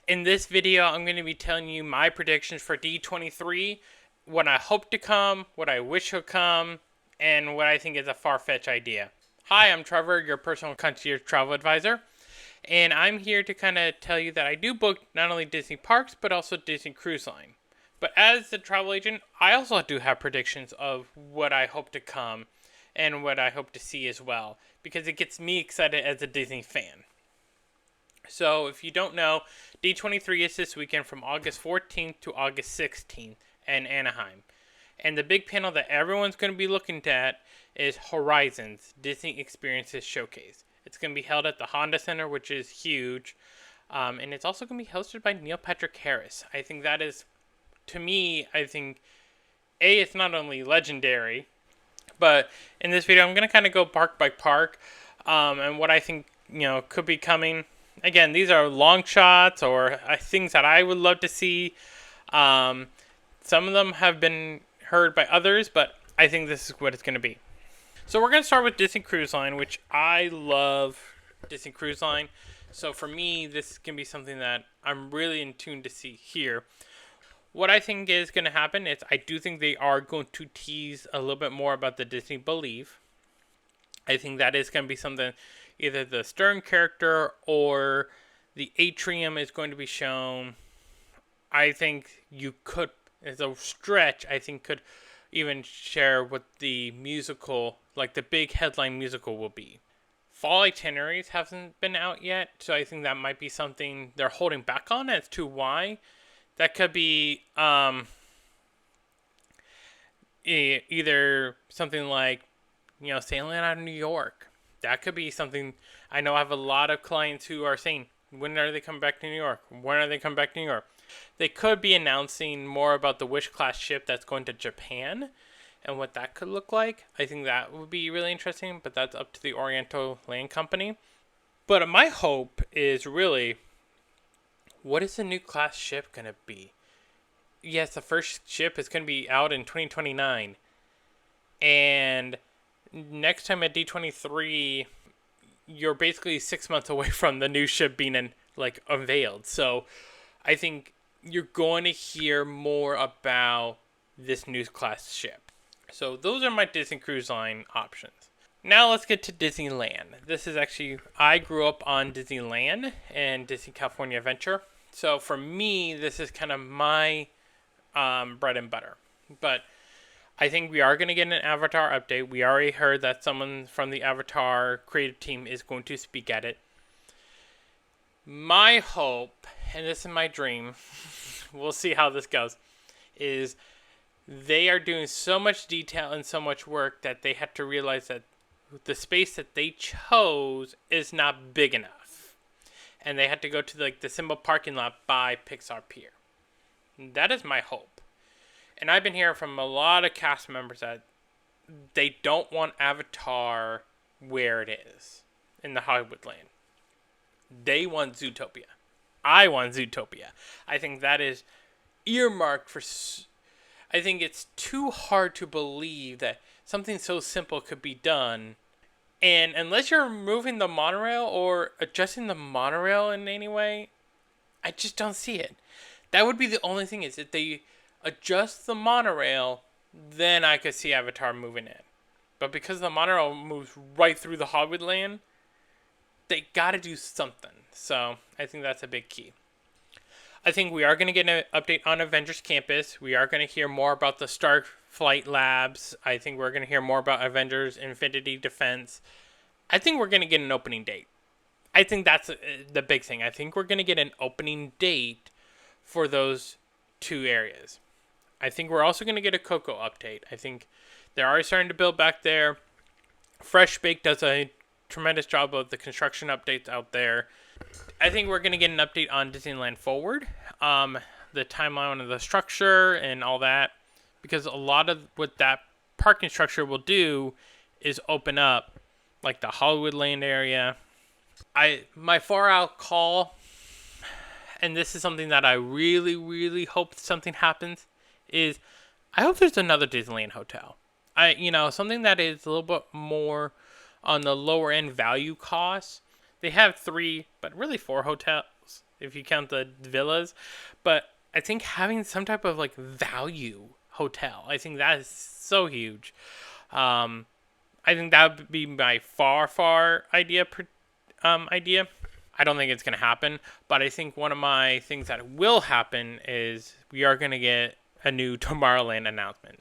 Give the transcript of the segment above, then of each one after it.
In this video, I'm going to be telling you my predictions for D23, what I hope to come, what I wish would come, and what I think is a far-fetched idea. Hi, I'm Trevor, your personal concierge travel advisor, and I'm here to kind of tell you that I do book not only Disney parks, but also Disney Cruise Line. But as the travel agent, I also do have predictions of what I hope to come and what I hope to see as well, because it gets me excited as a Disney fan. So if you don't know, D23 is this weekend from August 14th to August 16th in Anaheim. And the big panel that everyone's going to be looking at is Horizons, Disney Experiences Showcase. It's going to be held at the Honda Center, which is huge. And it's also going to be hosted by Neil Patrick Harris. I think that is, to me, I think, it's not only legendary, but in this video, I'm going to kind of go park by park and what I think, could be coming. Again, these are long shots or things that I would love to see. Some of them have been heard by others, but I think this is what it's going to be. So we're going to start with Disney Cruise Line, which I love Disney Cruise Line. So for me, this can be something that I'm really in tune to see here. What I think is going to happen is I do think they are going to tease a little bit more about the Disney Believe. I think that is going to be something, either the Stern character or the atrium is going to be shown. I think you could, as a stretch, I think could even share what the musical, like the big headline musical will be. Fall itineraries haven't been out yet, so I think that might be something they're holding back on as to why. That could be either something like, sailing out of New York. That could be something. I know I have a lot of clients who are saying, when are they coming back to New York? When are they coming back to New York? They could be announcing more about the Wish class ship that's going to Japan and what that could look like. I think that would be really interesting, but that's up to the Oriental Land Company. But my hope is really, what is the new class ship going to be? Yes, the first ship is going to be out in 2029. And next time at D23, you're basically 6 months away from the new ship being unveiled. So I think you're going to hear more about this new class ship. So those are my Disney Cruise Line options. Now let's get to Disneyland. This is actually, I grew up on Disneyland and Disney California Adventure. So for me, this is kind of my bread and butter. But I think we are going to get an Avatar update. We already heard that someone from the Avatar creative team is going to speak at it. My hope, and this is my dream, we'll see how this goes, is they are doing so much detail and so much work that they have to realize that the space that they chose is not big enough. And they had to go to the Simba parking lot by Pixar Pier. That is my hope. And I've been hearing from a lot of cast members that they don't want Avatar where it is in the Hollywood land. They want Zootopia. I want Zootopia. I think that is earmarked for. I think it's too hard to believe that something so simple could be done. And unless you're removing the monorail or adjusting the monorail in any way, I just don't see it. That would be the only thing, is if they adjust the monorail, then I could see Avatar moving in. But because the monorail moves right through the Hollywood land, they got to do something. So I think that's a big key. I think we are going to get an update on Avengers Campus. We are going to hear more about the Flight Labs. I think we're going to hear more about Avengers Infinity Defense. I think we're going to get an opening date. I think that's the big thing. I think we're going to get an opening date for those two areas. I think we're also going to get a Coco update. I think they're already starting to build back there. Fresh Bake does a tremendous job of the construction updates out there. I think we're going to get an update on Disneyland Forward, the timeline of the structure and all that, because a lot of what that parking structure will do is open up the Hollywood Land area. My far out call, and this is something that I really, really hope something happens, is I hope there's another Disneyland hotel. Something that is a little bit more on the lower end value cost. They have 3, but really 4 hotels if you count the villas. But I think having some type of like value hotel, I think that is so huge. I think that would be my far idea. Idea. I don't think it's going to happen, but I think one of my things that will happen is we are going to get a new Tomorrowland announcement.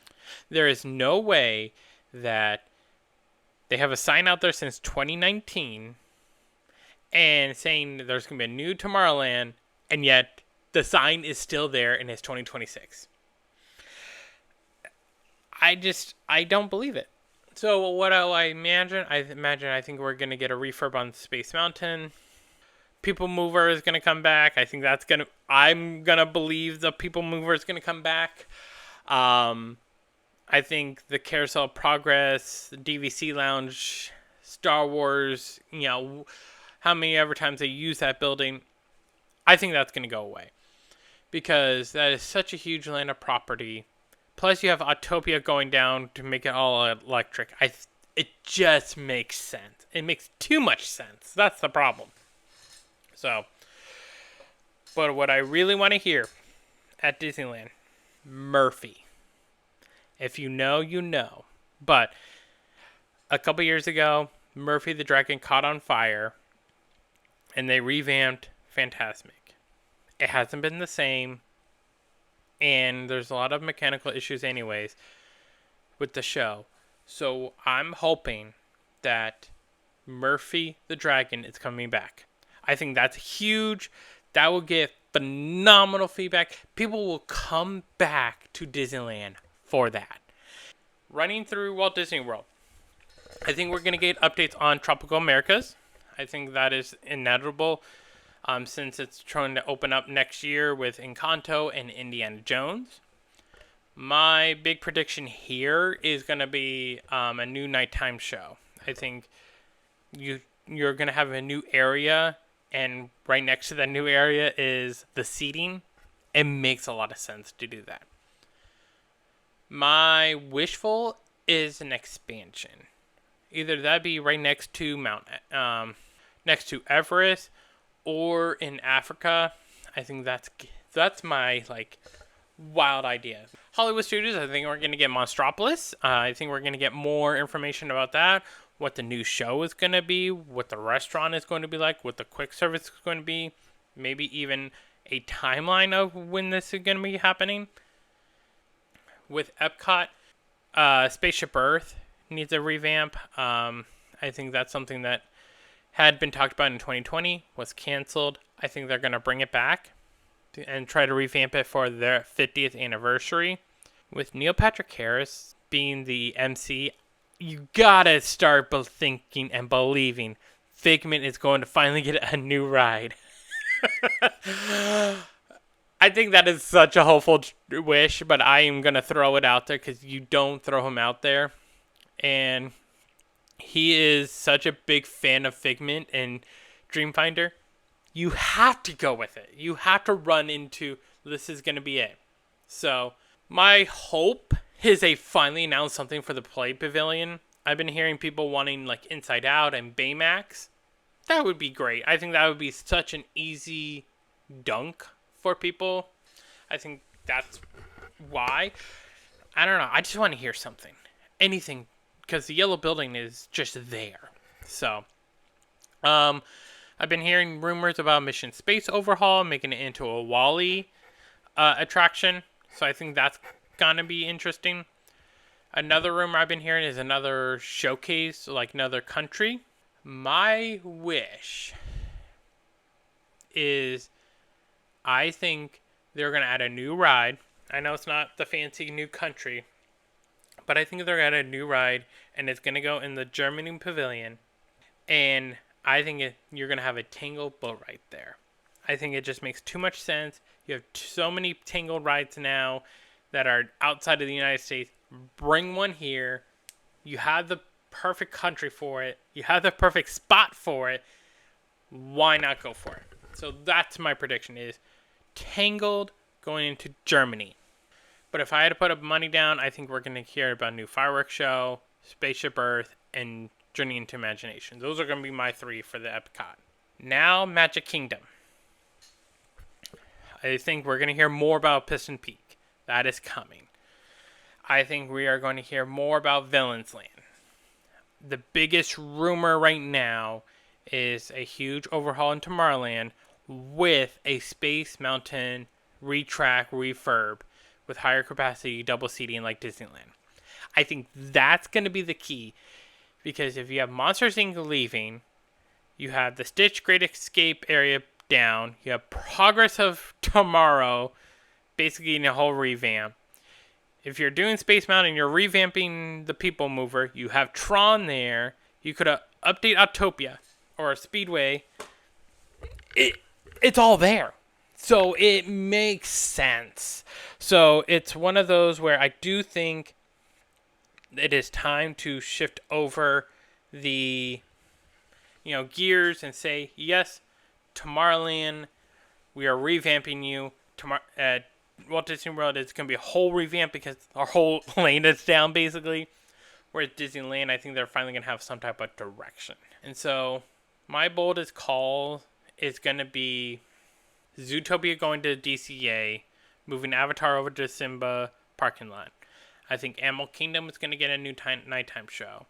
There is no way that they have a sign out there since 2019 and saying there's going to be a new Tomorrowland, and yet the sign is still there and it's 2026. I don't believe it. So what do I imagine? I think we're going to get a refurb on Space Mountain. People Mover is going to come back. I'm going to believe the People Mover is going to come back. I think the Carousel of Progress, the DVC Lounge, Star Wars, how many ever times they use that building, I think that's going to go away. Because that is such a huge land of property. Plus you have Zootopia going down to make it all electric. It just makes sense. It makes too much sense. That's the problem. So, but what I really want to hear at Disneyland, Murphy. If you know, you know. But a couple years ago, Murphy the Dragon caught on fire, and they revamped Fantasmic. It hasn't been the same, and there's a lot of mechanical issues anyways with the show. So I'm hoping that Murphy the Dragon is coming back. I think that's huge. That will get phenomenal feedback. People will come back to Disneyland for that. Running through Walt Disney World, I think we're going to get updates on Tropical Americas. I think that is inevitable since it's trying to open up next year with Encanto and Indiana Jones. My big prediction here is going to be a new nighttime show. I think you're going to have a new area, and right next to that new area is the seating. It makes a lot of sense to do that. My wishful is an expansion. Either that be right next to next to Everest, or in Africa. I think that's my wild idea. Hollywood Studios, I think we're going to get Monstropolis. I think we're going to get more information about that. What the new show is going to be. What the restaurant is going to be like. What the quick service is going to be. Maybe even a timeline of when this is going to be happening. With EPCOT, Spaceship Earth needs a revamp. I think that's something that had been talked about in 2020, was canceled. I think they're going to bring it back and try to revamp it for their 50th anniversary. With Neil Patrick Harris being the MC, you gotta start thinking and believing Figment is going to finally get a new ride. I think that is such a hopeful wish, but I am going to throw it out there because you don't throw him out there. And he is such a big fan of Figment and Dreamfinder. You have to go with it. You have to run into this is going to be it. So my hope is they finally announce something for the Play Pavilion. I've been hearing people wanting Inside Out and Baymax. That would be great. I think that would be such an easy dunk for people. I think that's why. I don't know. I just want to hear something. Anything. Because the yellow building is just there. So, I've been hearing rumors about Mission Space Overhaul, making it into a Wall-E attraction. So I think that's gonna be interesting. Another rumor I've been hearing is another showcase, another country. My wish is I think they're going to add a new ride. I know it's not the fancy new country, but I think they're going to add a new ride, and it's going to go in the Germany Pavilion. And I think you're going to have a Tangled boat ride there. I think it just makes too much sense. You have so many Tangled rides now that are outside of the United States. Bring one here. You have the perfect country for it. You have the perfect spot for it. Why not go for it? So that's my prediction is Tangled going into Germany. But if I had to put up money down, I think we're going to hear about a new fireworks show, Spaceship Earth, and Journey into Imagination. Those are going to be my three for the EPCOT. Now, Magic Kingdom. I think we're going to hear more about Piston Peak. That is coming. I think we are going to hear more about Villains Land. The biggest rumor right now is a huge overhaul in Tomorrowland with a Space Mountain retrack refurb with higher capacity double seating like Disneyland. I think that's going to be the key, because if you have Monsters Inc. leaving, you have the Stitch Great Escape area down, you have Progress of Tomorrow basically in a whole revamp. If you're doing Space Mountain, you're revamping the People Mover, you have Tron there, you could update Zootopia or Speedway. It's all there. So it makes sense. So it's one of those where I do think it is time to shift over the gears and say, yes, Tomorrowland, we are revamping you. Walt Disney World is going to be a whole revamp because our whole lane is down, basically. Whereas Disneyland, I think they're finally going to have some type of direction. And so my boldest call is going to be Zootopia going to DCA, moving Avatar over to Simba parking lot. I think Animal Kingdom is going to get a new nighttime show.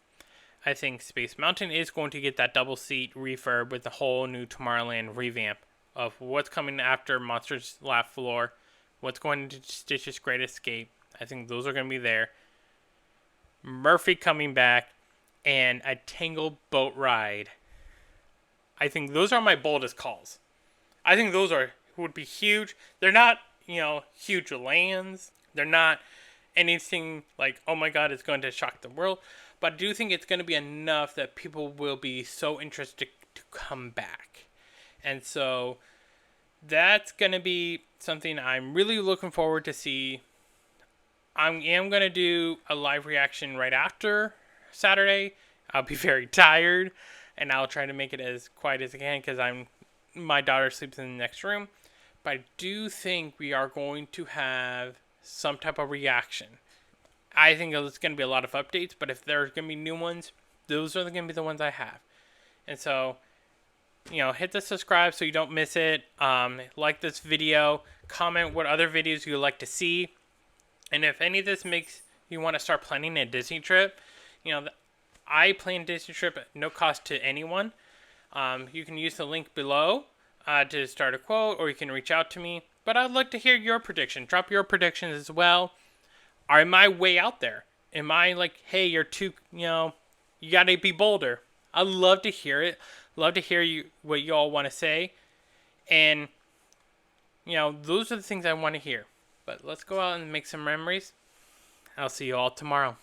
I think Space Mountain is going to get that double seat refurb with the whole new Tomorrowland revamp of what's coming after Monsters Laugh Floor, what's going to Stitch's Great Escape. I think those are going to be there. Murphy coming back, and a Tangled boat ride. I think those are my boldest calls. I think those would be huge. They're not, huge lands. They're not anything like, oh my god, it's going to shock the world. But I do think it's going to be enough that people will be so interested to come back. And so that's going to be something I'm really looking forward to see. I am going to do a live reaction right after Saturday. I'll be very tired, and I'll try to make it as quiet as I can because my daughter sleeps in the next room. But I do think we are going to have some type of reaction. I think it's going to be a lot of updates, but if there's going to be new ones, those are going to be the ones I have. And so, hit the subscribe so you don't miss it. Like this video. Comment what other videos you would like to see. And if any of this makes you want to start planning a Disney trip, I plan a Disney trip at no cost to anyone. You can use the link below to start a quote, or you can reach out to me. But I'd like to hear your prediction. Drop your predictions as well. Am I way out there? Am I like, hey, you're too, you got to be bolder? I'd love to hear it. Love to hear what you all want to say. And, those are the things I want to hear. But let's go out and make some memories. I'll see you all tomorrow.